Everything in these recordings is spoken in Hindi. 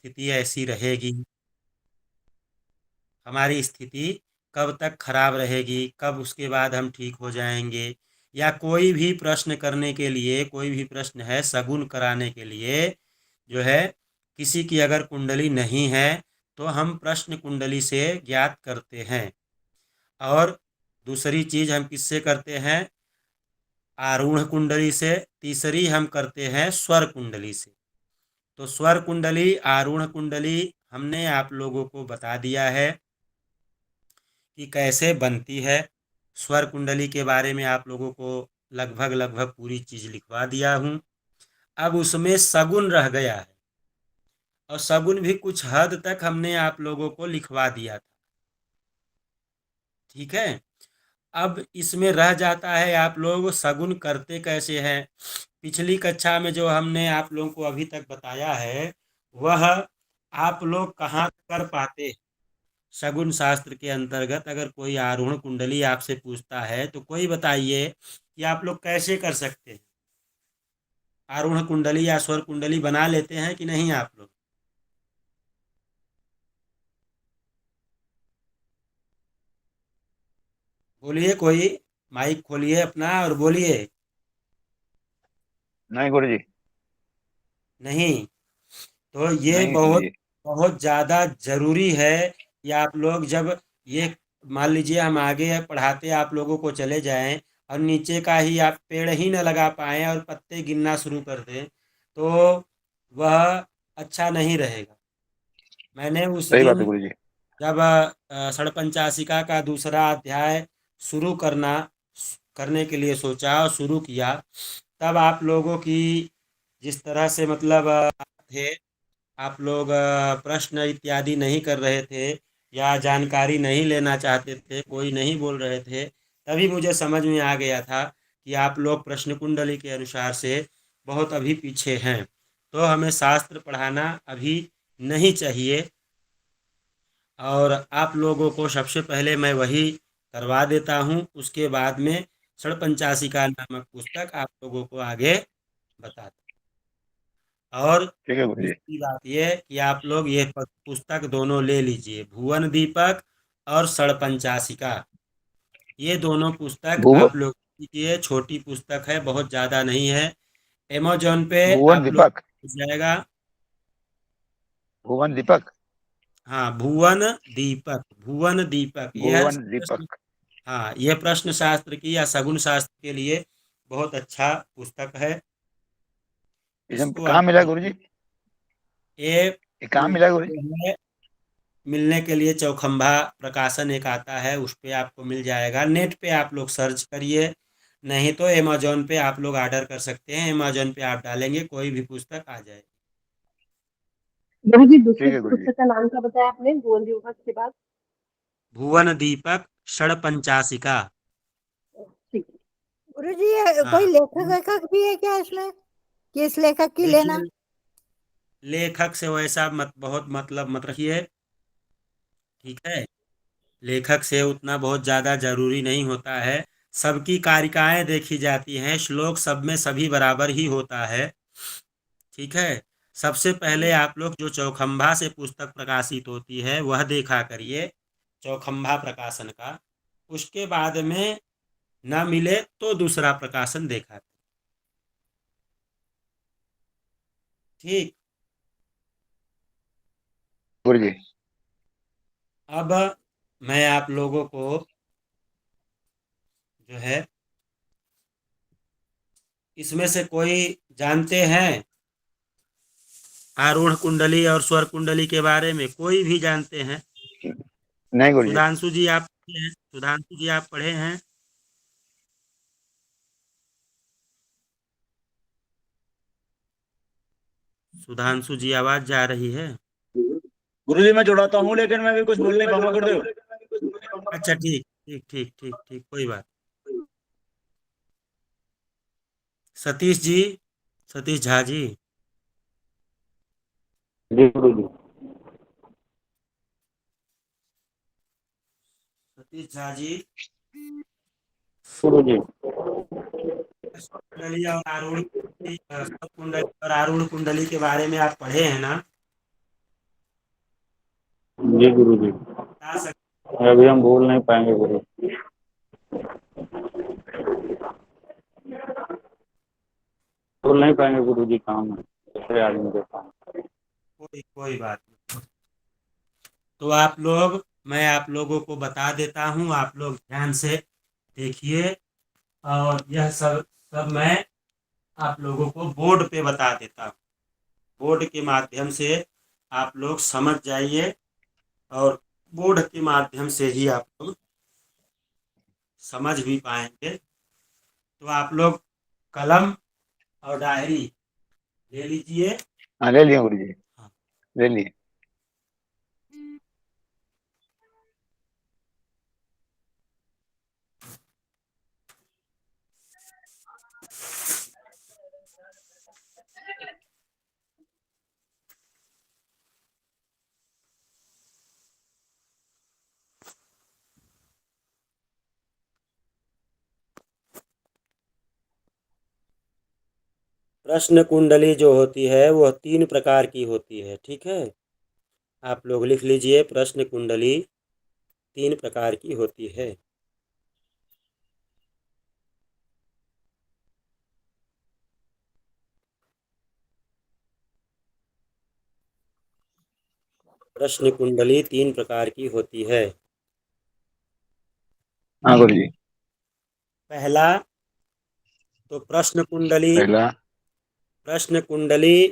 स्थिति ऐसी रहेगी, हमारी स्थिति कब तक खराब रहेगी, कब उसके बाद हम ठीक हो जाएंगे, या कोई भी प्रश्न करने के लिए, कोई भी प्रश्न है शगुन कराने के लिए जो है, किसी की अगर कुंडली नहीं है तो हम प्रश्न कुंडली से ज्ञात करते हैं। और दूसरी चीज हम किससे करते हैं? आरूढ़ कुंडली से। तीसरी हम करते हैं स्वर कुंडली से। तो स्वर कुंडली, आरूढ़ कुंडली हमने आप लोगों को बता दिया है कि कैसे बनती है। स्वर कुंडली के बारे में आप लोगों को लगभग लगभग पूरी चीज लिखवा दिया हूँ। अब उसमें सगुन रह गया है, और सगुन भी कुछ हद तक हमने आप लोगों को लिखवा दिया था। ठीक है। अब इसमें रह जाता है आप लोग सगुन करते कैसे हैं। पिछली कक्षा में जो हमने आप लोगों को अभी तक बताया है वह आप लोग कहाँ कर पाते हैं। शगुन शास्त्र के अंतर्गत अगर कोई आरूढ़ कुंडली आपसे पूछता है तो कोई बताइए कि आप लोग कैसे कर सकते हैं। आरूढ़ कुंडली या स्वर कुंडली बना लेते हैं कि नहीं आप लोग? बोलिए कोई, माइक खोलिए अपना और बोलिए। नहीं गुरुजी। नहीं? तो ये नहीं बहुत जी। बहुत ज़्यादा जरूरी है कि आप लोग जब ये, मान लीजिए हम आगे पढ़ाते आप लोगों को चले जाएं और नीचे का ही आप पेड़ ही न लगा पाएं और पत्ते गिनना शुरू कर दें तो वह अच्छा नहीं रहेगा। मैंने उस सही बात दिन है गुरुजी। जब षड़पंचाशिका का दूसरा अध्याय शुरू करने के लिए सोचा और शुरू किया, तब आप लोगों की जिस तरह से मतलब थे, आप लोग प्रश्न इत्यादि नहीं कर रहे थे या जानकारी नहीं लेना चाहते थे, कोई नहीं बोल रहे थे, तभी मुझे समझ में आ गया था कि आप लोग प्रश्न कुंडली के अनुसार से बहुत अभी पीछे हैं। तो हमें शास्त्र पढ़ाना अभी नहीं चाहिए। और आप लोगों को सबसे पहले मैं वही करवा देता हूँ, उसके बाद में षड़पंचाशिका नामक पुस्तक आप लोगों को आगे बताता। और ठीक है गुरुजी। दूसरी बात ये कि आप लोग ये पुस्तक दोनों ले लीजिए, भुवन दीपक और षड़पंचाशिका। ये दोनों पुस्तक भुवन आप लोग लीजिए, छोटी पुस्तक है, बहुत ज़्यादा नहीं है। अमेजोन पे भुवन आप लोग दीपक। मिल जाएगा। भुवन दीपक। हाँ, भुवन दीपक, भुवन दीपक यह भुवन प्रश्न, दीपक। हाँ यह प्रश्न शास्त्र की या शगुन शास्त्र के लिए बहुत अच्छा पुस्तक है। इसमें इसको कहाँ आप मिला गुरुजी? ये ये कहाँ मिला गुरुजी? जो है मिलने के लिए चौखंबा प्रकाशन एक आता है, उस पे आपको मिल जाएगा। नेट पे आप लोग सर्च करिए, नहीं तो अमेजोन पे आप लोग ऑर्डर कर सकते हैं। अमेजोन पे आप डालेंगे कोई भी पुस्तक आ जाएगी। गुरु जी दूसरे ठीक है गुरुजी। पुस्तक का नाम क्या बताया आपने गोवन विभाग के बाद? भुवन दीपक षड़पंचाशिका। ठीक है। गुरुजी ये कोई हाँ लेखक वेखक भी है क्या इसमें, कि इस लेखक की लेना? देखिए, लेखक से वैसा मत बहुत मतलब मत रखिए। ठीक है। लेखक से उतना बहुत ज़्यादा जरूरी नहीं होता है। सबकी कारिकाएं देखी जाती हैं, श्लोक सब में सभी बराबर ही होता है। ठीक है। सबसे पहले आप लोग जो चौखंबा से पुस्तक प्रकाशित होती है वह देखा करिए, चौखंबा प्रकाशन का। उसके बाद में न मिले तो दूसरा प्रकाशन देखा। ठीक। गुरुजी। अब मैं आप लोगों को जो है, इसमें से कोई जानते हैं आरूढ़ कुंडली और स्वर कुंडली के बारे में? कोई भी जानते हैं? नहीं गुरुजी। सुधांशु जी आप पढ़े हैं? सुधांशु जी आप पढ़े हैं? सुधांशु जी आवाज जा रही है? गुरुजी मैं जुड़ाता हूँ लेकिन मैं भी कुछ बोल नहीं पाऊंगा गुरुदेव। अच्छा ठीक ठीक ठीक ठीक ठीक, कोई बात। सतीश जी, सतीश झा जी। जी गुरुजी। सतीश झा जी, गुरुजी। कुंडली और आरूढ़ कुंडली, स्वर कुंडली और आरूढ़ कुंडली के बारे में आप पढ़े हैं ना? जी गुरु जी, बता सकते अभी हम बोल नहीं पाएंगे गुरु, बोल नहीं पाएंगे गुरु जी, काम है दूसरे आदमी के काम। कोई बात नहीं। तो आप लोग, मैं आप लोगों को बता देता हूँ, आप लोग ध्यान से देखिए। और यह सब सब मैं आप लोगों को बोर्ड पे बता देता हूँ। बोर्ड के माध्यम से आप लोग समझ जाइए, और बोर्ड के माध्यम से ही आप लोग समझ भी पाएंगे। तो आप लोग कलम और डायरी ले लीजिए। हाँ ले लिए गुरु जी, हाँ। ले लिए। प्रश्न कुंडली जो होती है वह 3 प्रकार की होती है, ठीक है। आप लोग लिख लीजिए, प्रश्न कुंडली 3 प्रकार की होती है। प्रश्न कुंडली 3 प्रकार की होती है। हाँ गुरु जी। पहला, तो प्रश्न कुंडली, पहला, प्रश्न कुंडली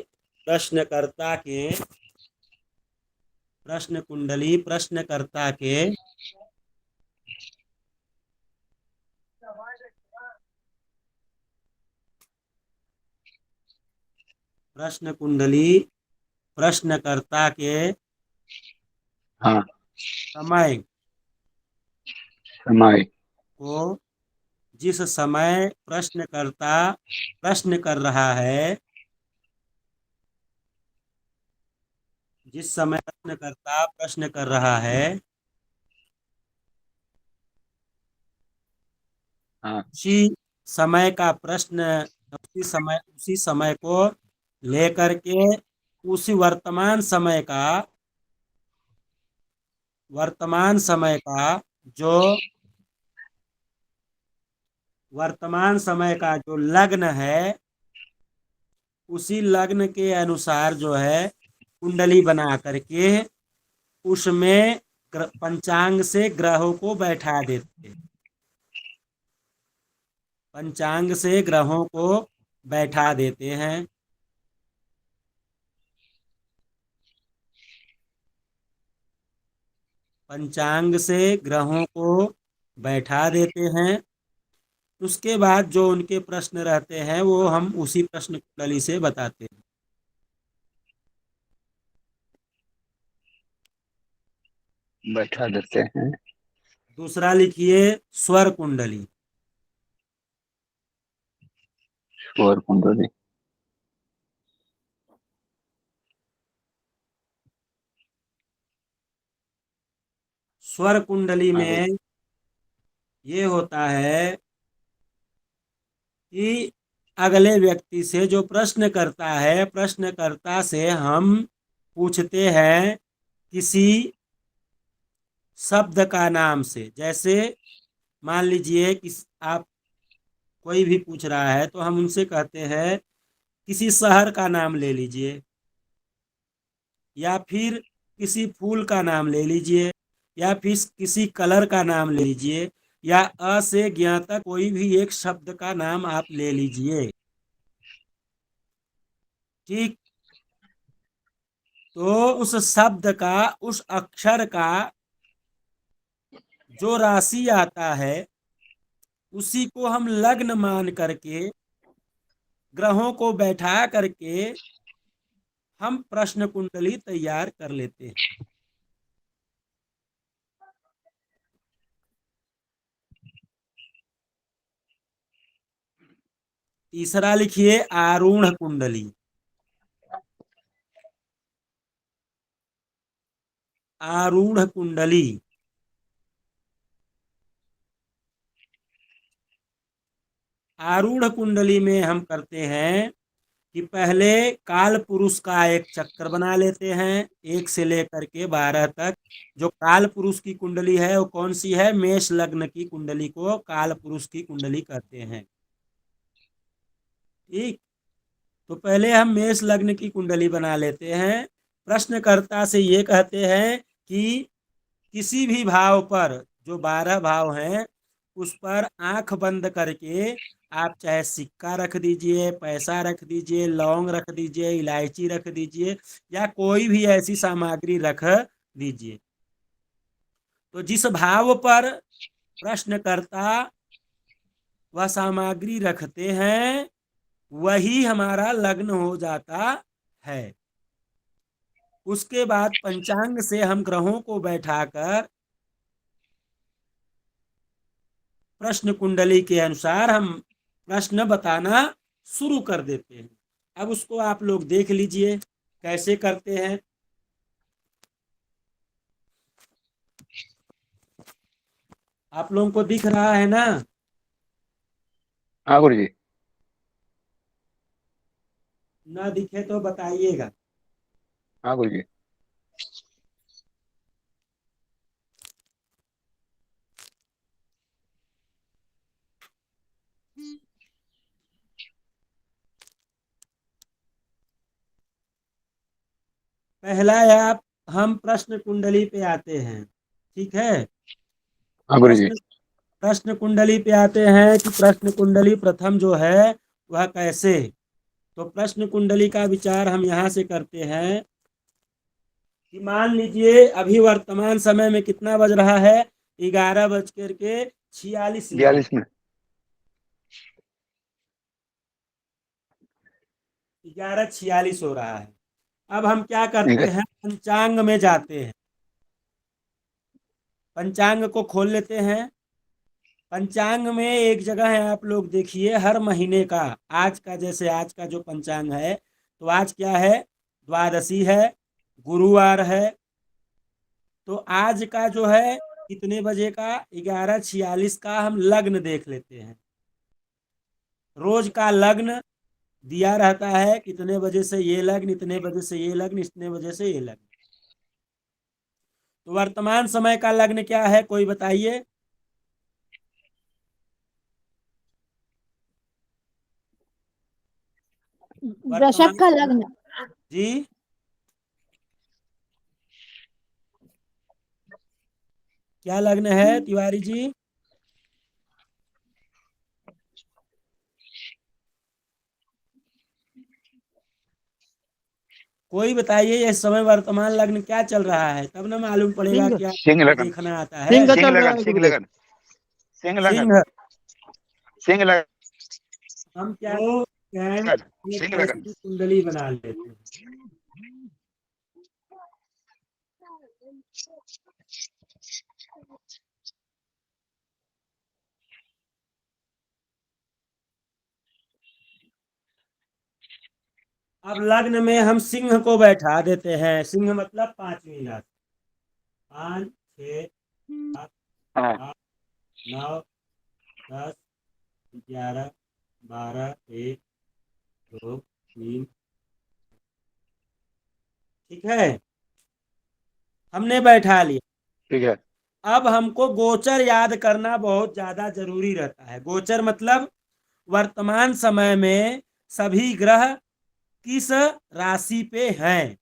प्रश्नकर्ता के, प्रश्न कुंडली प्रश्नकर्ता के प्रश्न कुंडली प्रश्नकर्ता के हाँ समय समय, को, जिस समय प्रश्नकर्ता प्रश्न कर रहा है, जिस समय प्रश्नकर्ता प्रश्न कर रहा है, हाँ उसी समय का प्रश्न, उसी समय को लेकर के, उसी वर्तमान समय का जो वर्तमान समय का जो लग्न है, उसी लग्न के अनुसार जो है कुंडली बना करके उसमें पंचांग से ग्रहों को बैठा देते हैं। पंचांग से ग्रहों को बैठा देते हैं। पंचांग से ग्रहों को बैठा देते हैं। उसके बाद जो उनके प्रश्न रहते हैं वो हम उसी प्रश्न कुंडली से बताते हैं। बैठा देते हैं। दूसरा लिखिए, स्वर कुंडली। स्वर कुंडली। स्वर कुंडली हाँ गुरु। में ये होता है कि अगले व्यक्ति से जो प्रश्न करता है, प्रश्नकर्ता से हम पूछते हैं किसी शब्द का नाम से। जैसे मान लीजिए कि आप, कोई भी पूछ रहा है तो हम उनसे कहते हैं किसी शहर का नाम ले लीजिए, या फिर किसी फूल का नाम ले लीजिए, या फिर किसी कलर का नाम ले लीजिए, या अ से ज्ञ तक कोई भी एक शब्द का नाम आप ले लीजिए। ठीक। तो उस शब्द का, उस अक्षर का जो राशि आता है उसी को हम लग्न मान करके, ग्रहों को बैठा करके हम प्रश्न कुंडली तैयार कर लेते हैं। तीसरा लिखिए, आरूढ़ कुंडली। आरूढ़ कुंडली, आरूढ़ कुंडली में हम करते हैं कि पहले काल पुरुष का एक चक्र बना लेते हैं 1 से लेकर के 12 तक। जो काल पुरुष की कुंडली है वो कौन सी है? मेष लग्न की कुंडली को काल पुरुष की कुंडली कहते हैं। ठीक, तो पहले हम मेष लग्न की कुंडली बना लेते हैं। प्रश्नकर्ता से ये कहते हैं कि किसी भी भाव पर, जो 12 भाव हैं, उस पर आंख बंद करके आप चाहे सिक्का रख दीजिए, पैसा रख दीजिए, लौंग रख दीजिए, इलायची रख दीजिए, या कोई भी ऐसी सामग्री रख दीजिए। तो जिस भाव पर प्रश्नकर्ता वह सामग्री रखते हैं वही हमारा लग्न हो जाता है। उसके बाद पंचांग से हम ग्रहों को बैठाकर प्रश्न कुंडली के अनुसार हम प्रश्न बताना शुरू कर देते हैं। अब उसको आप लोग देख लीजिए कैसे करते हैं। आप लोगों को दिख रहा है ना? हाँ गुरुजी। ना दिखे तो बताइएगा। हाँ गुरुजी। पहला आप हम प्रश्न कुंडली पे आते हैं। ठीक है, हाँ गुरुजी। प्रश्न प्रश्न कुंडली पे आते हैं कि प्रश्न कुंडली प्रथम जो है वह कैसे। तो प्रश्न कुंडली का विचार हम यहाँ से करते हैं कि मान लीजिए अभी वर्तमान समय में कितना बज रहा है? 11:46 42 में। 11:46 हो रहा है। अब हम क्या करते हैं? पंचांग में जाते हैं, पंचांग को खोल लेते हैं। पंचांग में एक जगह है, आप लोग देखिए, हर महीने का आज का, जैसे आज का जो पंचांग है, तो आज क्या है? द्वादशी है, गुरुवार है। तो आज का जो है कितने बजे का? 11:46 का हम लग्न देख लेते हैं। रोज का लग्न दिया रहता है, कितने बजे से ये लग्न, इतने बजे से ये लग्न, इतने बजे से ये लग्न। तो वर्तमान समय का लग्न क्या है, कोई बताइए? वृषभ का लग्न। जी, क्या लग्न है तिवारी जी? कोई बताइए इस समय वर्तमान लग्न क्या चल रहा है, तब ना मालूम पड़ेगा सिंह। कि सिंह आपको लगन। देखना आता है। सिंह सिंह चल रहा लगन। है सिंह गुरुदेव। लगन। सिंह लगन। सिंह। सिंह लगन। हम क्या करते हैं, एक सिंह लगन। ऐसी कुंडली बना लेते हैं। अब लग्न में हम सिंह को बैठा देते हैं। सिंह मतलब 5वीं राशि। 5, 6, 7, हाँ 8, 9, 10, 11, 12, 1, 2, 3। ठीक है, हमने बैठा लिया। ठीक है। अब हमको गोचर याद करना बहुत ज्यादा जरूरी रहता है। गोचर मतलब वर्तमान समय में सभी ग्रह किस राशि पे हैं।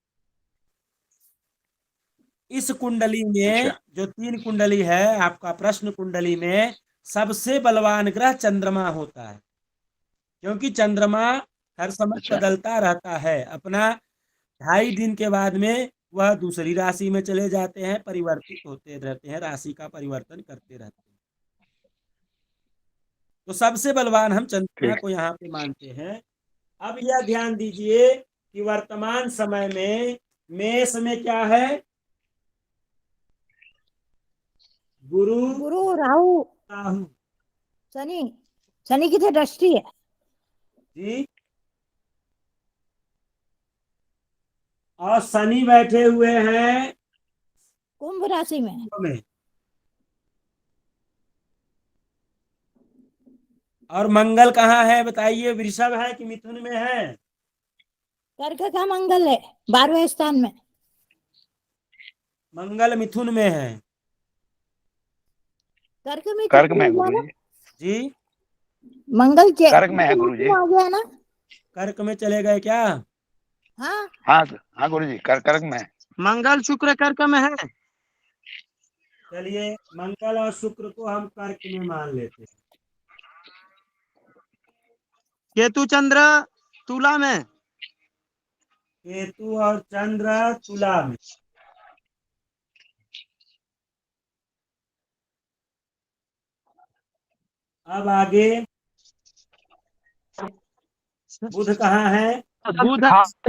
इस कुंडली में अच्छा। जो 3 कुंडली है आपका, प्रश्न कुंडली में सबसे बलवान ग्रह चंद्रमा होता है, क्योंकि चंद्रमा हर समय अच्छा। बदलता रहता है। अपना 2.5 दिन के बाद में वह दूसरी राशि में चले जाते हैं, परिवर्तित होते रहते हैं, राशि का परिवर्तन करते रहते हैं। तो सबसे बलवान हम चंद्रमा ठीक। को यहाँ पे मानते हैं। अब यह ध्यान दीजिए कि वर्तमान समय में मेष में क्या है? गुरु, गुरु, राहु, राहु। शनि। शनि की तो दृष्टि है। जी, और शनि बैठे हुए हैं कुंभ राशि में। कुंभ में, और मंगल कहाँ है बताइए? वृषभ है कि मिथुन में है? कर्क का मंगल है 12वें स्थान में। मंगल मिथुन में है। कर्क में कर्क चला में है गया ना, गुरुजी। जी, मंगल के कर्क में है गुरुजी। आ गया ना। कर्क में चले गए क्या? हाँ हाँ हाँ गुरुजी, कर्क में है। मंगल शुक्र कर्क में है। चलिए, मंगल और शुक्र को हम कर्क में मान लेते हैं। केतु चंद्र तुला में। केतु और चंद्र तुला में। अब आगे बुध कहाँ है? बुध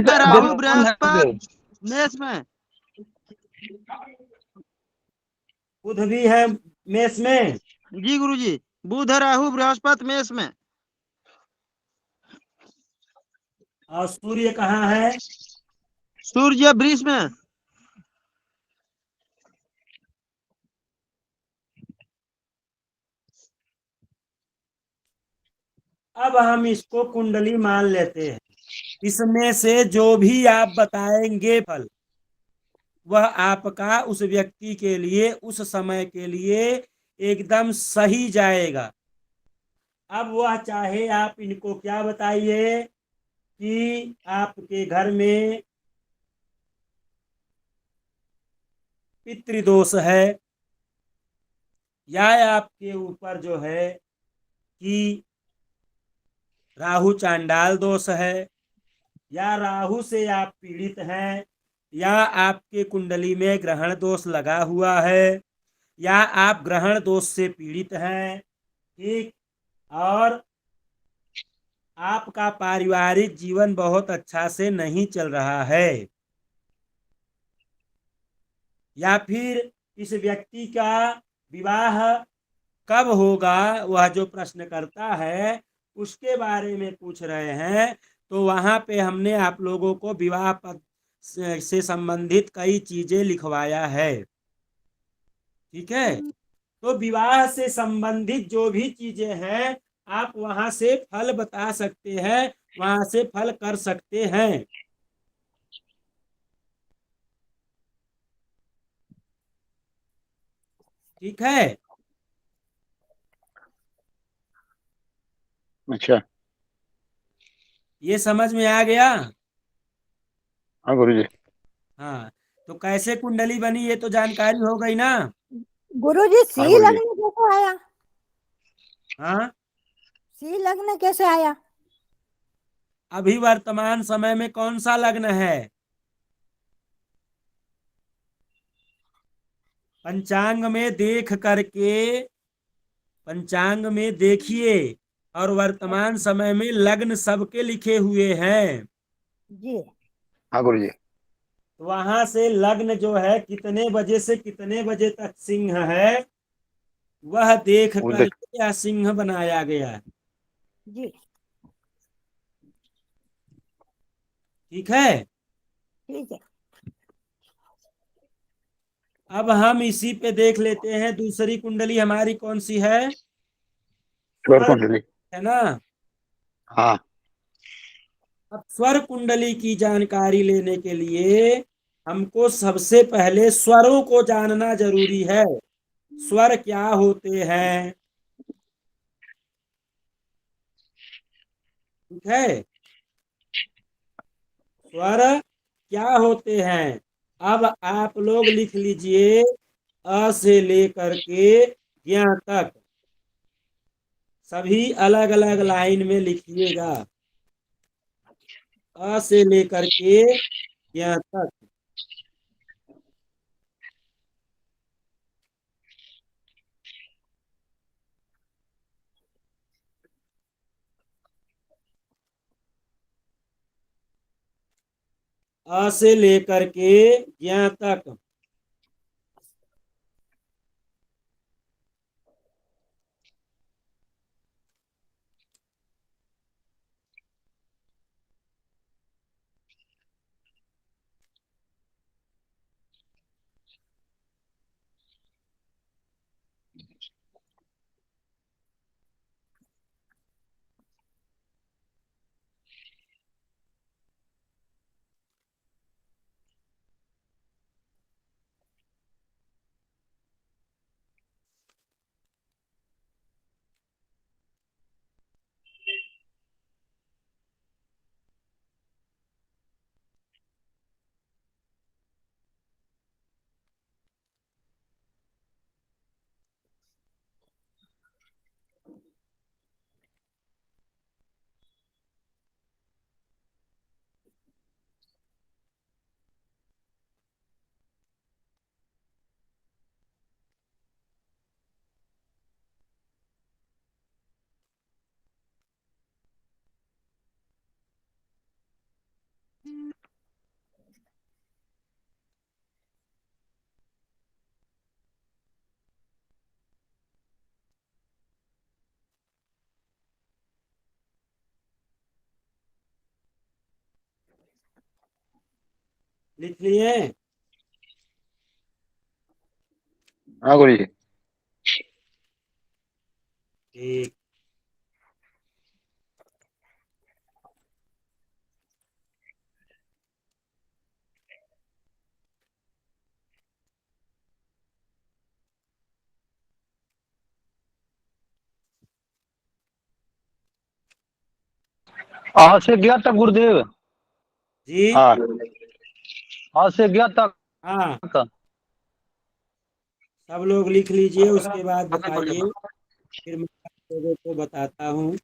राहु बृहस्पति मेष में। बुध भी है मेष में। जी गुरुजी, बुध राहु बृहस्पति मेष में। और सूर्य कहाँ है? सूर्य वृष में। अब हम इसको कुंडली मान लेते हैं। इसमें से जो भी आप बताएंगे फल, वह आपका उस व्यक्ति के लिए उस समय के लिए एकदम सही जाएगा। अब वह चाहे आप इनको क्या बताइए कि आपके घर में पितृदोष है, या आपके ऊपर जो है कि राहु चांडाल दोष है, या राहु से आप पीड़ित हैं, या आपके कुंडली में ग्रहण दोष लगा हुआ है, या आप ग्रहण दोष से पीड़ित हैं, ठीक, और आपका पारिवारिक जीवन बहुत अच्छा से नहीं चल रहा है, या फिर इस व्यक्ति का विवाह कब होगा, वह जो प्रश्न करता है उसके बारे में पूछ रहे हैं, तो वहां पे हमने आप लोगों को विवाह पद से संबंधित कई चीजें लिखवाया है। ठीक है, तो विवाह से संबंधित जो भी चीजें हैं आप वहां से फल बता सकते हैं, वहां से फल कर सकते हैं। ठीक है, अच्छा। ये समझ में आ गया? हाँ गुरुजी। हाँ, तो कैसे कुंडली बनी ये तो जानकारी हो गई ना? गुरुजी, हाँ सी गुरुजी। लग्न कैसे आया? हाँ, सी लग्न कैसे आया? अभी वर्तमान समय में कौन सा लग्न है? पंचांग में देख करके, पंचांग में देखिए, और वर्तमान समय में लग्न सबके लिखे हुए हैं। जी हाँ गुरुजी। तो वहां से लग्न जो है कितने बजे से कितने बजे तक सिंह है, वह देख वो देख। करके यह सिंह बनाया गया है। जी ठीक है, ठीक है। अब हम इसी पे देख लेते हैं दूसरी कुंडली हमारी कौन सी है? स्वर स्वर कुंडली। है ना। हाँ। अब स्वर कुंडली की जानकारी लेने के लिए हमको सबसे पहले स्वरों को जानना जरूरी है। स्वर क्या होते हैं? ठीक है, स्वर क्या होते हैं? अब आप लोग लिख लीजिए, अ से लेकर के ज्ञ तक सभी अलग अलग लाइन में लिखिएगा। अ से लेकर के ज्ञ तक। अ से लेकर के ज्ञ तक। लिख लिए? हाँ गुरु जी। ठीक। आज से गया तक गुरुदेव, जी। हाँ आज से गया तक। हाँ, सब लोग लिख लीजिए, उसके बाद बताइए, फिर मैं आप लोगों को बताता हूँ।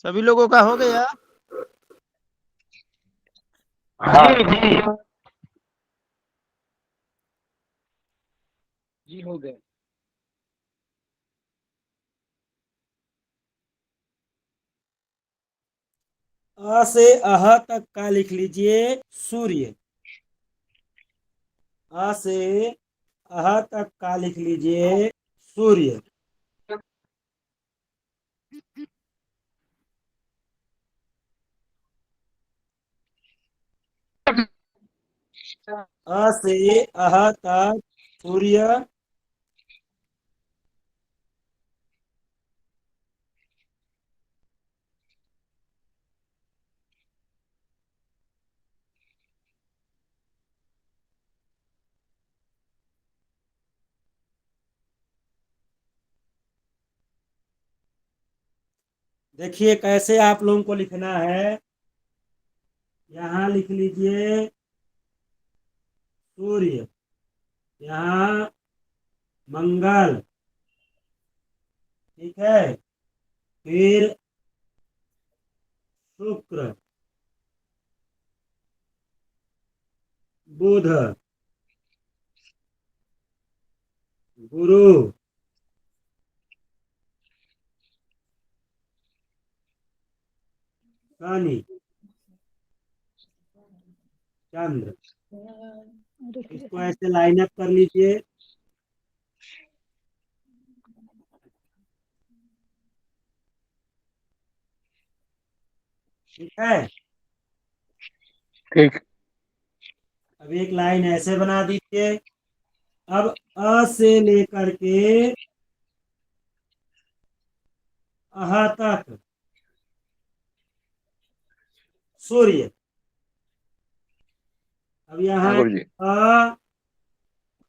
सभी लोगों का हो गया? हाँ जी हो गए। अ से अह तक का लिख लीजिए सूर्य। अ से अह तक का लिख लीजिए सूर्य। अ से अह तक सूर्य। देखिए कैसे आप लोगों को लिखना है। यहाँ लिख लीजिए सूर्य, यहाँ मंगल, ठीक है, फिर शुक्र, बुध, गुरु, शनि, चंद्र। इसको ऐसे लाइन अप कर लीजिए। ठीक है। ठीक। अब एक लाइन ऐसे बना दीजिए। अब अ से लेकर के अह तक सूर्य। अब हाँ यहाँ गुरु जी। अ,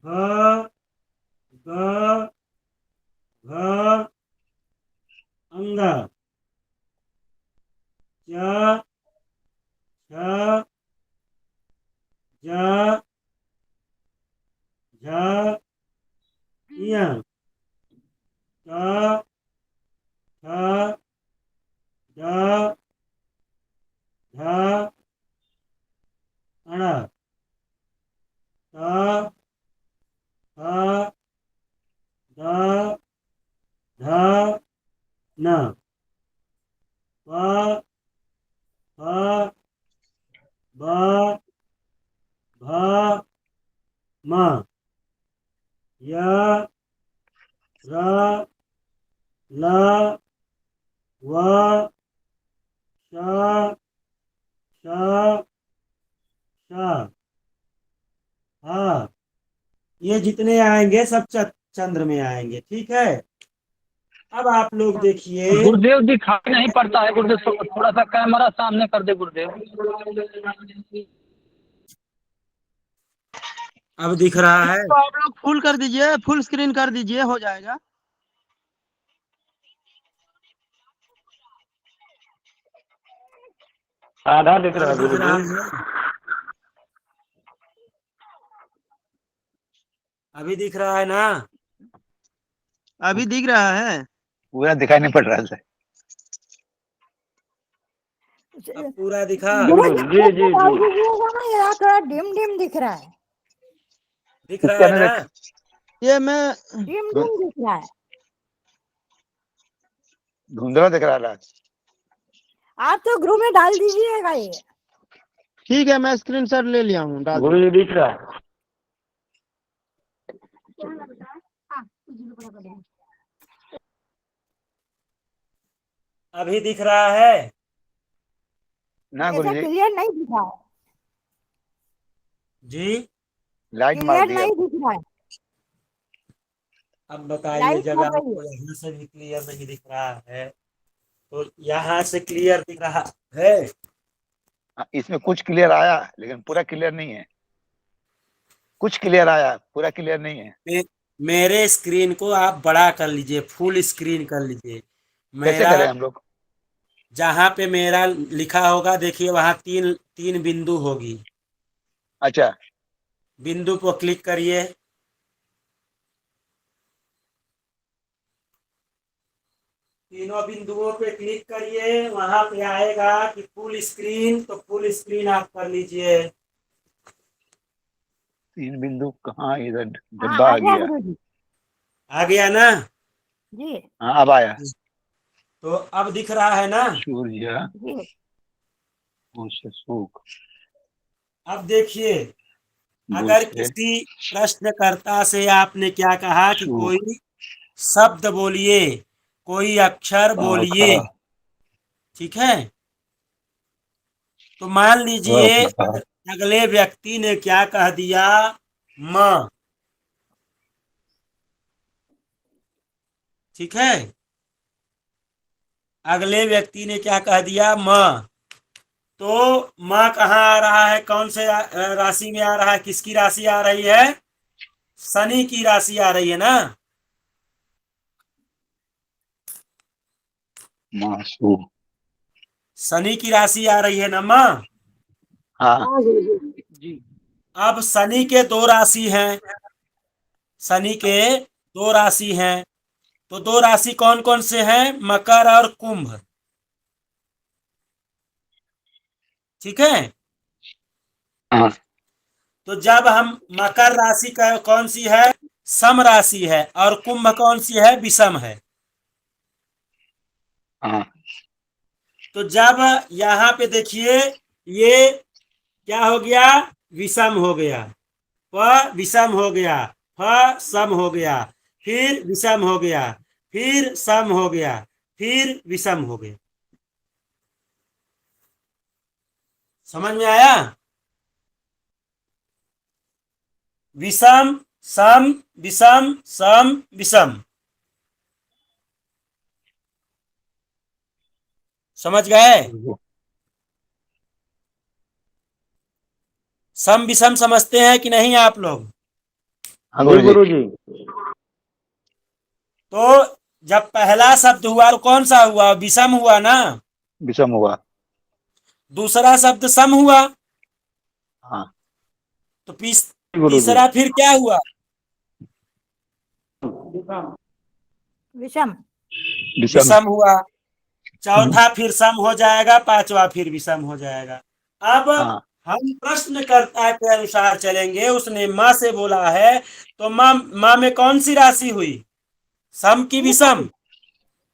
ह, ग, घ, अंग, च, छ, ज, झ, इय, क, ख, ग, घ, अण, त, थ, द, ध, न, प, फ, ब, भ, म, य, र, ल, व, श, श, श, ह। ये जितने आएंगे सब चंद्र में आएंगे। ठीक है। अब आप लोग देखिए, गुरुदेव दिखाई नहीं पड़ता है गुरुदेव, थोड़ा सा कैमरा सामने कर दे गुरुदेव। अब दिख रहा है? तो आप लोग फुल कर दीजिए, फुल स्क्रीन कर दीजिए, हो जाएगा। आधा दिख रहा अब है दिख रहा गुरुजी। है? अभी दिख रहा है ना? अभी दिख रहा है। पूरा दिखाई नहीं पड़ रहा है। अब पूरा दिखा? गुरुजी जी एक जी डाल जी। दीजिएगा ना, ये थोड़ा डिम डिम दिख रहा है। दिख रहा है ना? ये मैं डिम डिम दिख रहा है। धुंधला दिख रहा है। आप तो ग्रुप में डाल दीजिएगा ये। ठीक है, मैं स्क्रीन शॉट ले लिया हूँ, डाल गुरुजी दिख रहा है। अभी दिख रहा है? ना ऐसा गुरुजी, क्लियर नहीं दिख रहा है। जी। लाइट मार क्लियर दिया। नहीं दिख रहा है। अब बताइए, लाइट जब मार रही आपको है। यहाँ से भी क्लियर नहीं दिख रहा है तो यहाँ से क्लियर दिख रहा है? इसमें कुछ क्लियर आया लेकिन पूरा क्लियर नहीं है। कुछ क्लियर आया, पूरा क्लियर नहीं है। मेरे स्क्रीन को आप बड़ा कर लीजिए, फुल स्क्रीन कर लीजिए। कैसे मेरा करें हम लोग? जहाँ पे मेरा लिखा होगा देखिए, वहाँ तीन तीन बिंदु होगी। अच्छा, बिंदु पर क्लिक करिए। तीनों बिंदुओं पे क्लिक करिए, वहां पे आएगा कि फुल स्क्रीन, तो फुल स्क्रीन आप कर लीजिए। 3 बिंदु कहाँ? इधर हाँ डब्बा आ आ गया गया। गुरुजी। आ गया ना? जी हाँ, अब आया। तो अब दिख रहा है ना? सूर्य जी। से सुख, अब देखिए, बुध अगर से किसी प्रश्नकर्ता से आपने क्या कहा कि सुख, कोई शब्द बोलिए, कोई अक्षर पाखा, बोलिए, ठीक है? तो मान लीजिए अगले व्यक्ति ने क्या कह दिया, माँ। ठीक है? अगले व्यक्ति ने क्या कह दिया, माँ। तो माँ कहाँ आ रहा है, कौन से राशि में आ रहा है, किसकी राशि आ रही है? शनि की राशि आ रही है ना? मासू। शनि की राशि आ रही है ना माँ? हाँ, हाँ गुरुजी। जी। अब शनि के दो राशि हैं, शनि के दो राशि हैं। तो दो राशि कौन कौन से हैं? मकर और कुंभ। ठीक है? हाँ, तो जब हम मकर राशि का कौन सी है? सम राशि है। और कुंभ कौन सी है? विषम है। हाँ, तो जब यहाँ पे देखिए, ये क्या हो गया? विषम हो गया। प विषम हो गया, फ सम हो गया, फिर विषम हो गया, फिर सम हो गया, फिर विषम हो गया। समझ में आया? विषम सम विषम सम विषम। समझ गए? सम विषम समझते हैं कि नहीं आप लोग? हाँ जी गुरुजी। गुरुजी। तो जब पहला शब्द हुआ तो कौन सा हुआ? विषम हुआ ना? विषम हुआ। दूसरा शब्द सम हुआ। हाँ तो गुरुजी। तीसरा फिर क्या हुआ? विषम। विषम। विषम हुआ। चौथा फिर सम हो जाएगा, पांचवा फिर विषम हो जाएगा। अब हाँ, हम प्रश्नकर्ता के अनुसार चलेंगे। उसने माँ से बोला है, तो माँ में कौन सी राशि हुई? सम की विषम?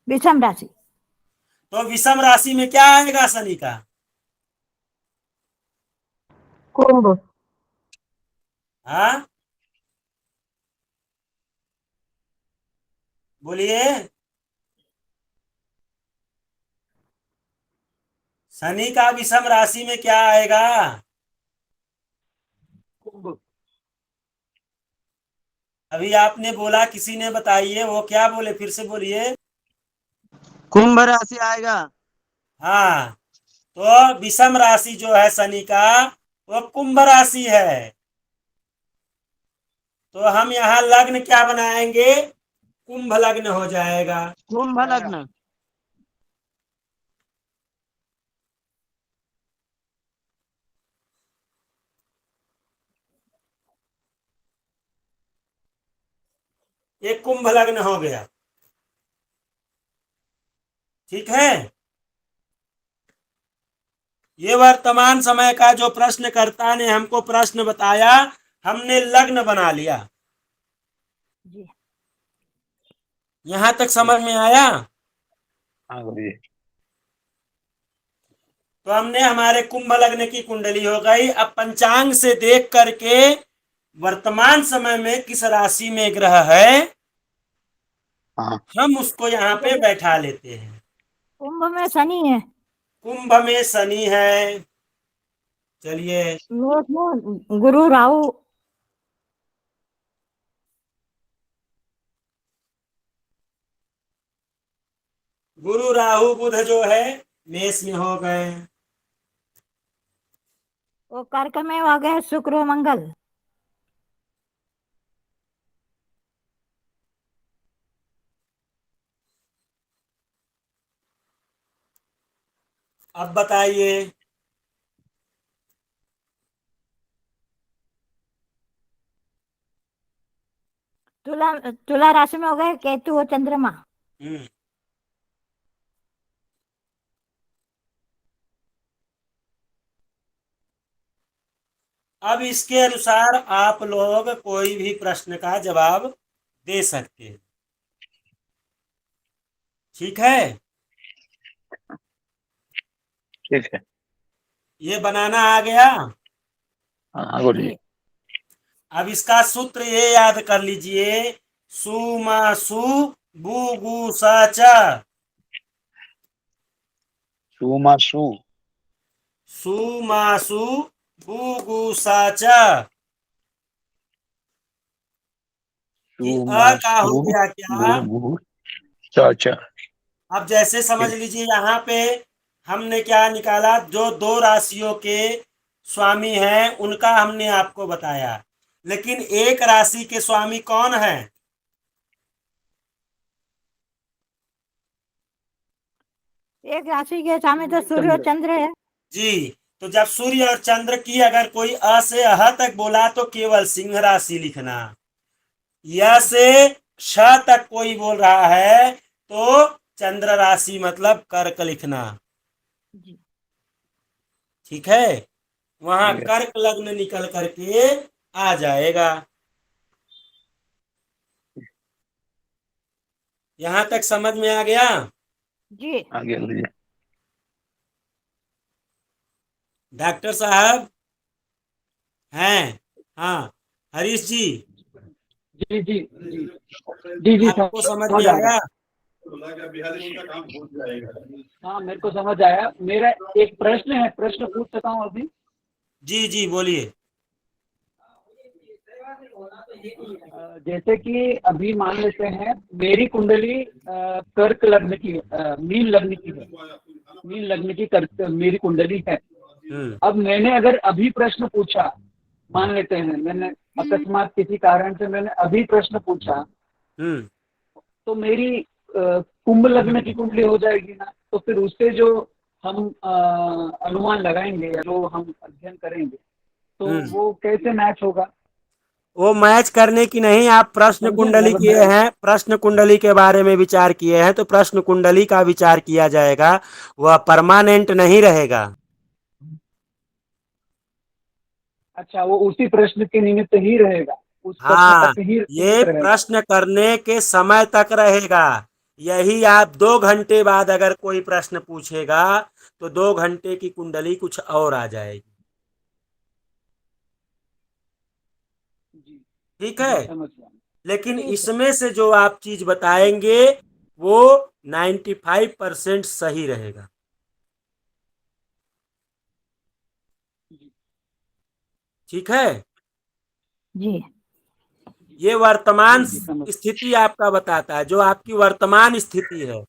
विषम राशि। तो विषम राशि में क्या आएगा शनि का? कुंभ। हाँ, बोलिए। शनि का विषम राशि में क्या आएगा? अभी आपने बोला, किसी ने बताइए, वो क्या बोले, फिर से बोलिए। कुंभ राशि आएगा। हाँ, तो विषम राशि जो है शनि का, वो कुंभ राशि है। तो हम यहाँ लग्न क्या बनाएंगे? कुंभ लग्न हो जाएगा। कुंभ लग्न। ये कुंभ लग्न हो गया। ठीक है। ये वर्तमान समय का जो प्रश्नकर्ता ने हमको प्रश्न बताया, हमने लग्न बना लिया। जी। यहां तक समझ में आया? हाँ गुरुजी। तो हमने हमारे कुंभ लग्न की कुंडली हो गई। अब पंचांग से देख करके वर्तमान समय में किस राशि में ग्रह है, हाँ हम उसको यहाँ पे बैठा लेते हैं। कुंभ में शनि है। कुंभ में शनि है। चलिए, मेष में गुरु राहु। गुरु राहु बुध जो है मेष में हो गए। वो कर्क में हो गए शुक्र और मंगल। अब बताइए। तुला तुला राशि में हो गए केतु और चंद्रमा। हम्म, अब इसके अनुसार आप लोग कोई भी प्रश्न का जवाब दे सकते हैं। ठीक है। ठीक है। ये बनाना आ गया। हाँ गुरुजी। अब इसका सूत्र ये याद कर लीजिए। सु मा सु बु गु सा च। सुमासु। सु मा सु बु गु सा च। कि अ का हो सुमासु गया क्या? गुरु चाचा। अब जैसे समझ लीजिए, यहाँ पे हमने क्या निकाला, जो दो राशियों के स्वामी हैं उनका हमने आपको बताया, लेकिन एक राशि के स्वामी कौन है? एक राशि के सामने तो सूर्य और चंद्र है। जी। तो जब सूर्य और चंद्र की अगर कोई अ से अह तक बोला तो केवल सिंह राशि लिखना। य से श तक कोई बोल रहा है तो चंद्र राशि मतलब कर्क लिखना। जी। ठीक है। वहां ठीक है। कर्क लग्न निकल करके आ जाएगा। यहां तक समझ में आ गया? जी। आ गया गुरुजी। डॉक्टर साहब हैं? हाँ, हरीश जी, जी जी जी जी जी आपको समझ में समझ आ गया। आया? हाँ मेरे को समझ आया। मेरा एक प्रश्न है, प्रश्न पूछ सकता हूँ अभी? जी जी, बोलिए। जैसे कि अभी मान लेते हैं मेरी कुंडली कर्क लग्न की, मीन लग्न की है। मीन लग्न की कर्क मेरी कुंडली है। अब मैंने अगर अभी प्रश्न पूछा, मान लेते हैं मैंने अकस्मात किसी कारण से मैंने अभी प्रश्न पूछा, तो मेरी कुंभ लग्न की कुंडली हो जाएगी ना? तो फिर उससे जो हम अनुमान लगाएंगे या जो हम अध्ययन करेंगे तो वो कैसे मैच होगा? वो मैच करने की नहीं, आप प्रश्न समझे कुंडली मैं किए हैं, प्रश्न कुंडली के बारे में विचार किए हैं, तो प्रश्न कुंडली का विचार किया जाएगा। वह परमानेंट नहीं रहेगा। अच्छा, वो उसी प्रश्न के निमित्त ही रहेगा, उस प्रश्न हाँ, तक ही ये सीमित रहेगा। प्रश्न करने के समय तक रहेगा। यही आप 2 घंटे बाद अगर कोई प्रश्न पूछेगा तो 2 घंटे की कुंडली कुछ और आ जाएगी। जी ठीक जी है, समझ गया। लेकिन ठीक है। इसमें से जो आप चीज बताएंगे वो 95% सही रहेगा। जी ठीक है, जी ये वर्तमान जी समझ। स्थिति आपका बताता है, जो आपकी वर्तमान स्थिति है।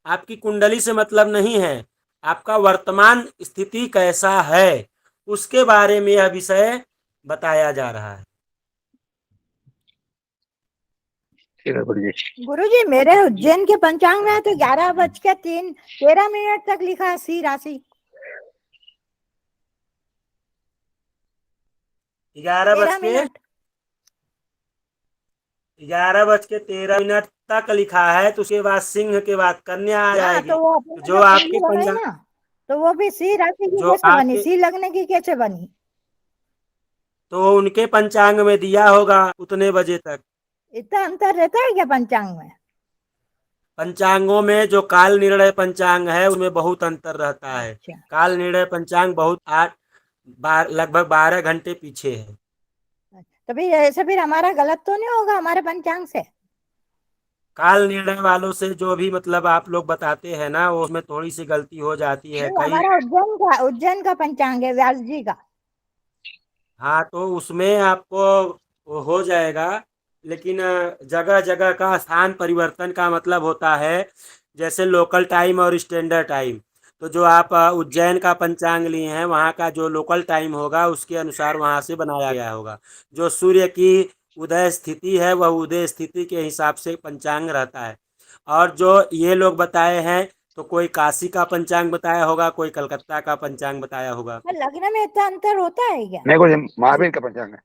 आपकी कुंडली से मतलब नहीं है, आपका वर्तमान स्थिति कैसा है उसके बारे में यह विषय बताया जा रहा है। ठीक है गुरुजी। गुरुजी मेरे उज्जैन के पंचांग में तो 11:13 तक लिखा है सी राशि। 11 बज 13 के मिनट 11:13 तक लिखा है, तो उसके बाद सिंह के बाद कन्या आ हाँ जाएगी। तो वो तो अपने जो जो आपके कुंडली बनाई पंजाब ना, तो वो भी सी राशि की जो कैसे बनी, आपके सी लगने की कैसे बनी? तो उनके पंचांग में दिया होगा उतने बजे तक। इतना अंतर रहता है क्या पंचांग में? पंचांगों में जो काल निर्णय पंचांग है उसमें बहुत अंतर रहता है। अच्छा। काल निर्णय पंचांग बहुत लगभग 12 घंटे पीछे है। तो फिर ऐसे फिर हमारा गलत तो नहीं होगा हमारे पंचांग से? काल निर्णय वालों से जो भी मतलब आप लोग बताते हैं ना, वो उसमें थोड़ी सी गलती हो जाती है नहीं, कई। हमारा उज्जैन का पंचांग है, व्यास जी का। हाँ, तो उसमें आपको वो हो जाएगा, लेकिन जगह जगह का स्थान परिवर्तन का मतलब होता है, जैसे लोकल टाइम और स्टैंडर्ड टाइम। तो जो आप उज्जैन का पंचांग लिए हैं वहाँ का जो लोकल टाइम होगा उसके अनुसार वहाँ से बनाया गया होगा। जो सूर्य की उदय स्थिति है वह उदय स्थिति के हिसाब से पंचांग रहता है। और जो ये लोग बताए हैं तो कोई काशी का पंचांग बताया होगा, कोई कलकत्ता का पंचांग बताया होगा। पर लगने में इतना अंतर होता है क्या? नहीं गुरुजी, महावीर का पंचांग है।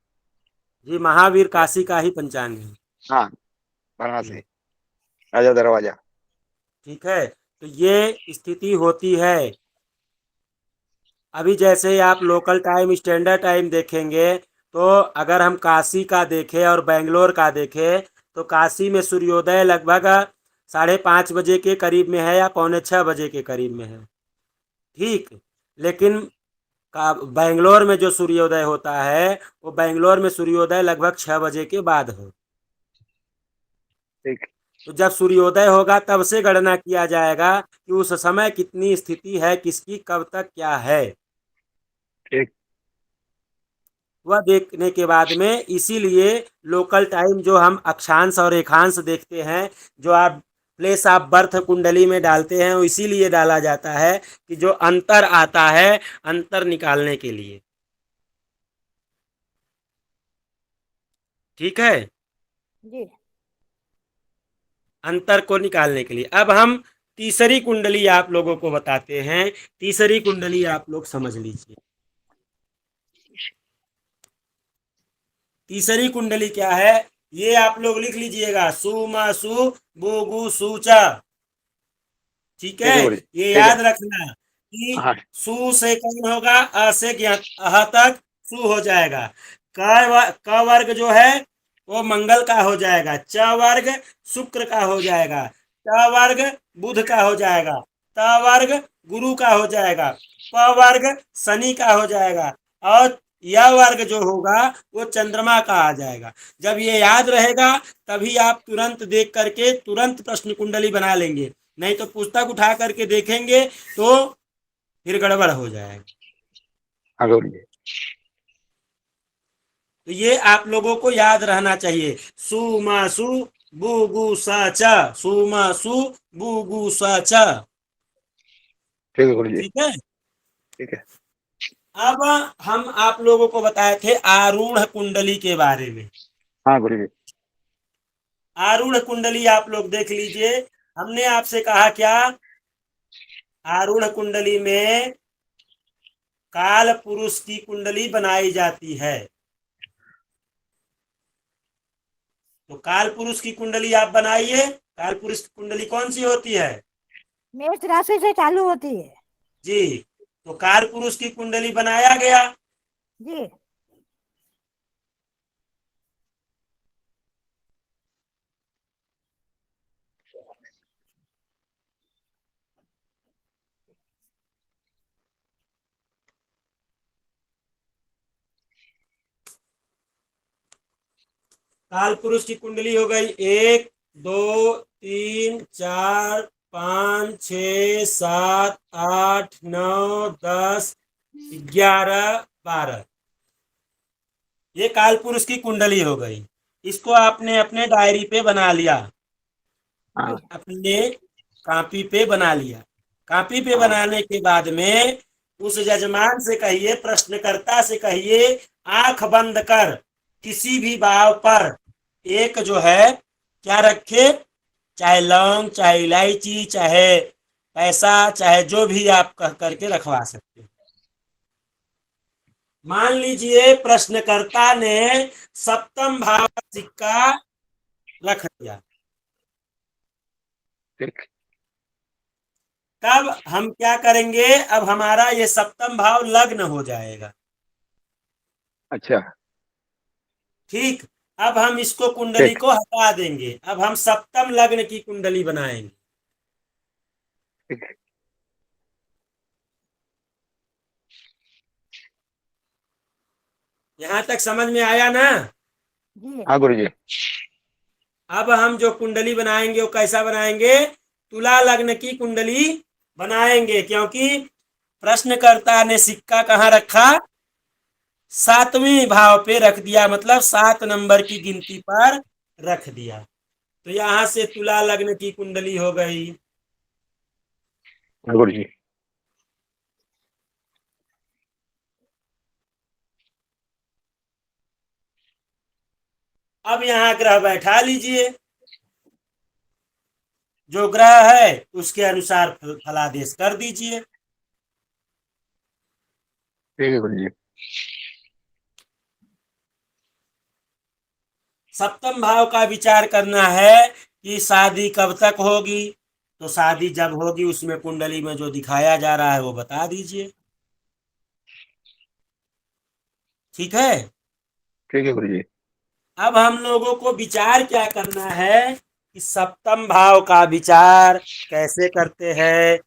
जी, महावीर काशी का ही पंचांग है। हाँ, वाराणसी, राजा दरवाजा। ठीक है, तो ये स्थिति होती है। अभी जैसे आप लोकल टाइम स्टैंडर्ड टाइम देखेंगे, तो अगर हम काशी का देखें और बेंगलोर का देखें तो काशी में सूर्योदय लगभग 5:30 बजे के करीब में है या 5:45 बजे के करीब में है। ठीक, लेकिन का बेंगलोर में जो सूर्योदय होता है वो बेंगलोर में सूर्योदय लगभग 6 बजे के बाद है। ठीक। तो जब सूर्योदय होगा तब से गणना किया जाएगा कि उस समय कितनी स्थिति है, किसकी कब तक क्या है, ठीक। वह देखने के बाद में। इसीलिए लोकल टाइम जो हम अक्षांश और रेखांश देखते हैं, जो आप प्लेस ऑफ बर्थ कुंडली में डालते हैं, वो इसीलिए डाला जाता है कि जो अंतर आता है अंतर निकालने के लिए। ठीक है, जी अंतर को निकालने के लिए। अब हम तीसरी कुंडली आप लोगों को बताते हैं। तीसरी कुंडली आप लोग समझ लीजिए। तीसरी कुंडली क्या है ये आप लोग लिख लीजिएगा, सु म सु बु गु सु च। ठीक ठीक है, है गुरुजी। ये ठीक है। याद रखना कि हाँ। सु से कौन होगा, अ से अह तक सु हो जाएगा। क वर्ग जो है वो मंगल का हो जाएगा, च वर्ग शुक्र का हो जाएगा, ट वर्ग बुध का हो जाएगा, त वर्ग गुरु का हो जाएगा, प वर्ग शनि का हो जाएगा, और यह वर्ग जो होगा वो चंद्रमा का आ जाएगा। जब ये याद रहेगा तभी आप तुरंत देख करके तुरंत प्रश्न कुंडली बना लेंगे, नहीं तो पुस्तक उठा करके देखेंगे तो फिर गड़बड़ हो जाएगा। हाँ गुरुजी। तो ये आप लोगों को याद रहना चाहिए, सु म सु बु गु स च, सु म सु बु गु स च। ठीक है गुरुजी। ठीक है, ठीक है। अब हम आप लोगों को बताए थे आरूढ़ कुंडली के बारे में। हाँ गुरुजी। आरूढ़ कुंडली आप लोग देख लीजिए। हमने आपसे कहा क्या, आरूढ़ कुंडली में काल पुरुष की कुंडली बनाई जाती है। तो काल पुरुष की कुंडली आप बनाइए। काल पुरुष की कुंडली कौन सी होती है? मेष राशि से चालू होती है। जी, तो काल पुरुष की कुंडली बनाया गया। जी काल पुरुष की कुंडली हो गई 1 2 3 4 5 6 7 8 9 10 11 12। ये काल पुरुष की कुंडली हो गई। इसको आपने अपने डायरी पे बना लिया, हाँ अपने कॉपी पे बना लिया। कॉपी पे हाँ बनाने के बाद में उस यजमान से कहिए, प्रश्नकर्ता से कहिए, आंख बंद कर किसी भी भाव पर एक जो है क्या रखे, चाहे लौंग, चाहे इलायची, चाहे पैसा, चाहे जो भी आप कह करके रखवा सकते हैं। मान लीजिए प्रश्नकर्ता ने सप्तम भाव का सिक्का रख दिया, ठीक। तब हम क्या करेंगे, अब हमारा ये सप्तम भाव लग्न हो जाएगा। अच्छा ठीक, अब हम इसको कुंडली ठीक को हटा देंगे, अब हम सप्तम लग्न की कुंडली बनाएंगे। ठीक। यहां तक समझ में आया ना? जी हाँ गुरुजी। अब हम जो कुंडली बनाएंगे वो कैसा बनाएंगे, तुला लग्न की कुंडली बनाएंगे, क्योंकि प्रश्नकर्ता ने सिक्का कहाँ रखा, 7वें भाव पे रख दिया, मतलब 7 नंबर की गिनती पर रख दिया। तो यहां से तुला लग्न की कुंडली हो गई। हाँ गुरुजी। अब यहाँ ग्रह बैठा लीजिए, जो ग्रह है उसके अनुसार फलादेश कर दीजिए। ठीक है गुरुजी। सप्तम भाव का विचार करना है कि शादी कब तक होगी, तो शादी जब होगी उसमें कुंडली में जो दिखाया जा रहा है वो बता दीजिए। ठीक है। ठीक है गुरुजी। अब हम लोगों को विचार क्या करना है कि सप्तम भाव का विचार कैसे करते हैं,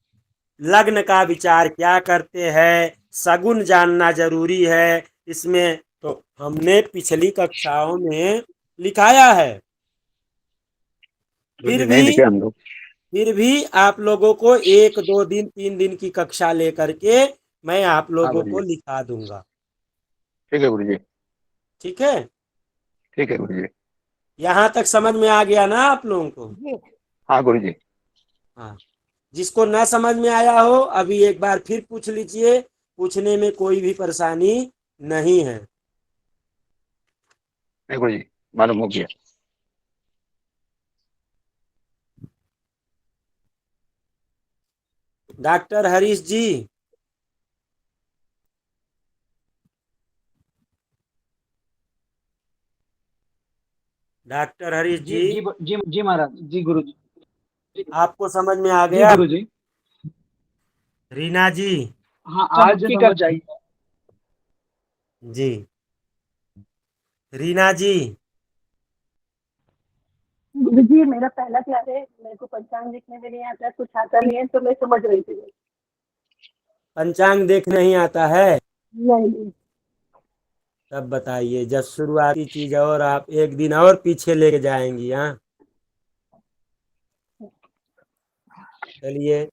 लग्न का विचार क्या करते हैं, सगुन जानना जरूरी है इसमें। तो हमने पिछली कक्षाओं में लिखाया है, फिर नहीं लिखे भी हम लोग। आप लोगों को 1 2 दिन 3 दिन की कक्षा लेकर के मैं आप हाँ लोगों को गुरुजी। लिखा दूंगा। ठीक है गुरुजी। ठीक है, ठीक है गुरुजी। यहाँ तक समझ में आ गया ना आप लोगों को? जी हाँ गुरुजी। हाँ, जिसको न समझ में आया हो अभी एक बार फिर पूछ लीजिए, पूछने में कोई भी परेशानी नहीं है। नहीं गुरुजी, मालूम हो गया। डॉक्टर हरीश जी, डॉक्टर हरीश जी जी, जी जी जी महाराज, जी गुरु जी। आपको समझ में आ जी गया? गुरु जी। रीना जी? हाँ, आज की कक्षा जी, रीना जी, गुरुजी मेरा पहला क्लास है, मेरे को पंचांग लिखने में नहीं आता, कुछ आता नहीं है, तो मैं समझ रही थी। पंचांग देख नहीं आता है? नहीं तब बताइए, जब शुरुआती चीज और आप एक दिन और पीछे लेके जाएंगी। हाँ, चलिए,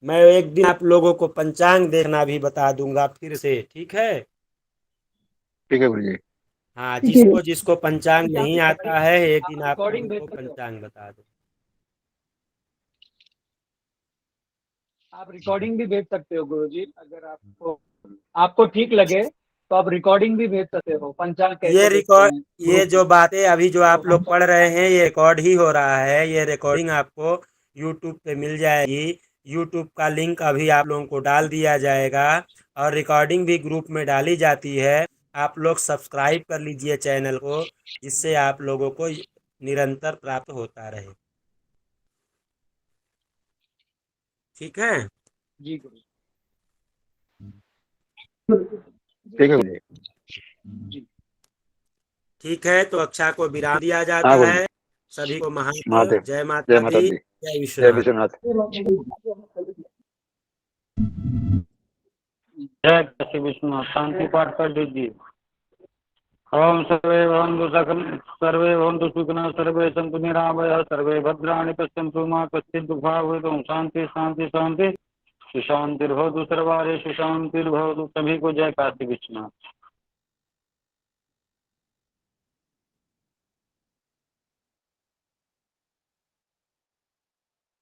मैं एक दिन आप लोगों को पंचांग देखना भी बता दूंगा फिर से। ठीक है? ठीक है गुरुजी। हाँ, ठीक है। जिसको जिसको पंचांग नहीं आता है एक दिन आप रिकॉर्डिंग लोगों भेज को सकते हो, पंचांग बता दूँ। आप रिकॉर्डिंग भी भेज सकते हो गुरु जी, अगर आपको ठीक लगे तो आप रिकॉर्डिंग भी भेज सकते हो, पंचांग ये कैसे देखते रिकॉर्ड, हैं ये ग्रुप जो में। बातें अभी जो आप लोग तो पढ़ रहे हैं ये रिकॉर्ड ही हो रहा है। ये रिकॉर्डिंग आपको यूट्यूब पे मिल जाएगी। यूट्यूब का लिंक अभी आप लोगों को डाल दिया जाएगा, और रिकॉर्डिंग भी ग्रुप में डाली जाती है। आप लोग सब्सक्राइब कर लीजिए चैनल को, जिससे आप लोगों को निरंतर प्राप्त होता रहे। ठीक है? जी गुरु ठीक है गुरुजी। जी। ठीक है, तो कक्षा को विराम दिया हाँ जाता गुरुजी। है। सभी को महादेव, महादेव। जय जय माता माता दी, दी। जय जय विश्वनाथ। विश्वनाथ। जय काशी विश्वनाथ, शांति पाठ कर दीजिए। ओम सर्वे भवन्तु सुखिनः सर्वे सन्तु निरामयः सर्वे भद्राणि पश्यन्तु मा कश्चित् दुःखभाग् भवेत्। ओम शांति शांति शांति सुशांतिर्भवतु सर्वारेषु शांतिर्भवतु। सभी को जय काशी विश्वनाथ।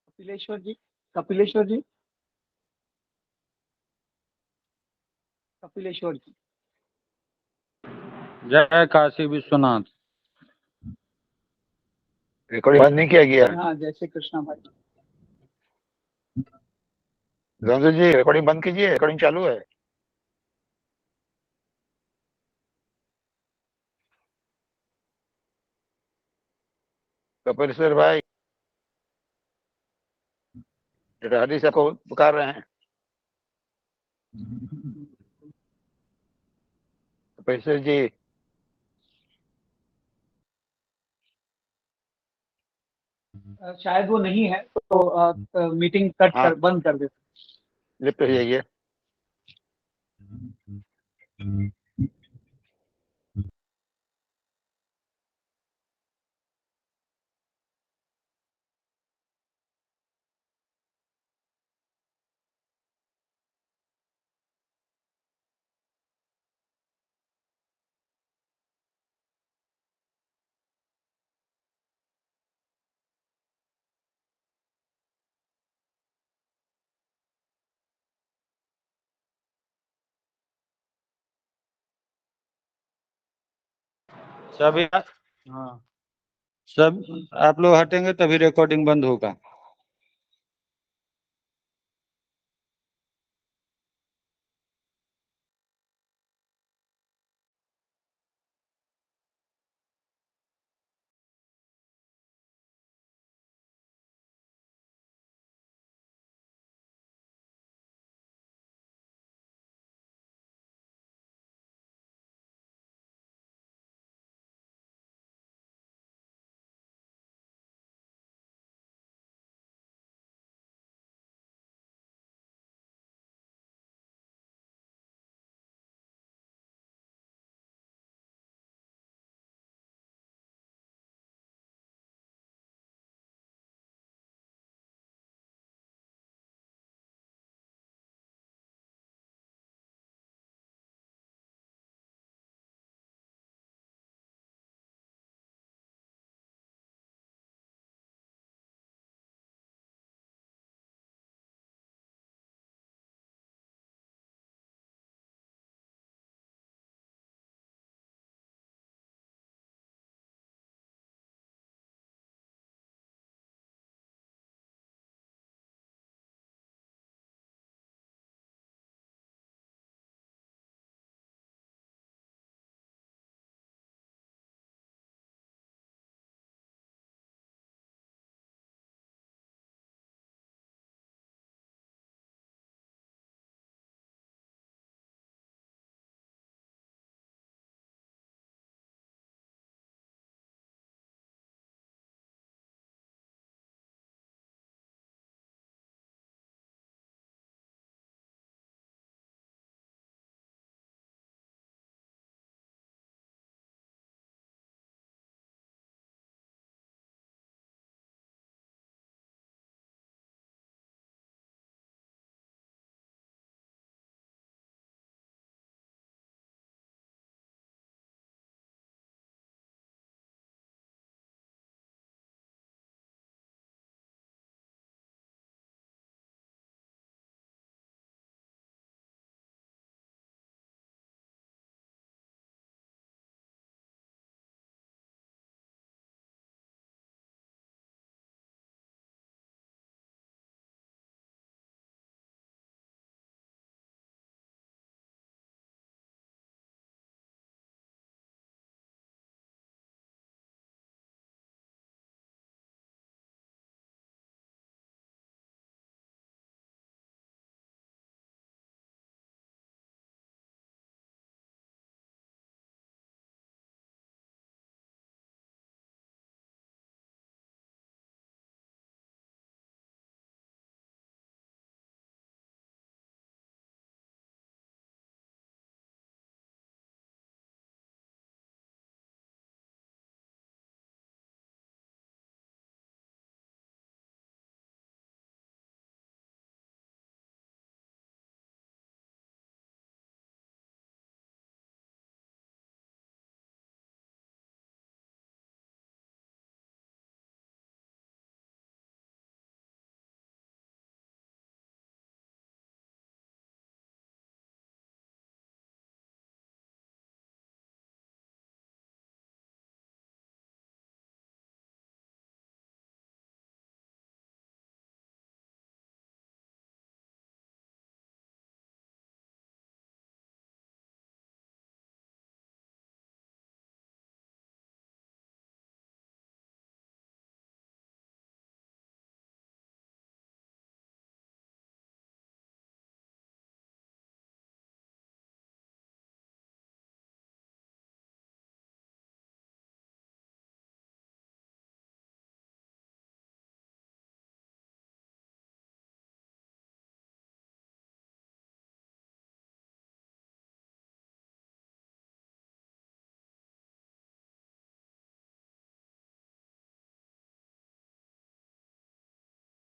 कपिलेश्वर जी, कपिलेश्वर जी, कपिलेश्वर जी। जय काशी विश्वनाथ। रिकॉर्डिंग बंद नहीं किया गया। हाँ, जय श्री कृष्णा भाई। रंजू जी रिकॉर्डिंग बंद कीजिए, रिकॉर्डिंग चालू है। कपिलेश्वर भाई हरी साहब को पुकार रहे हैं। कपिलेश्वर जी शायद वो नहीं है तो मीटिंग कट हाँ। कर बंद कर दे। लिफ्ट हो जाइए। सभी हाँ सब आप लोग हटेंगे तभी रिकॉर्डिंग बंद होगा।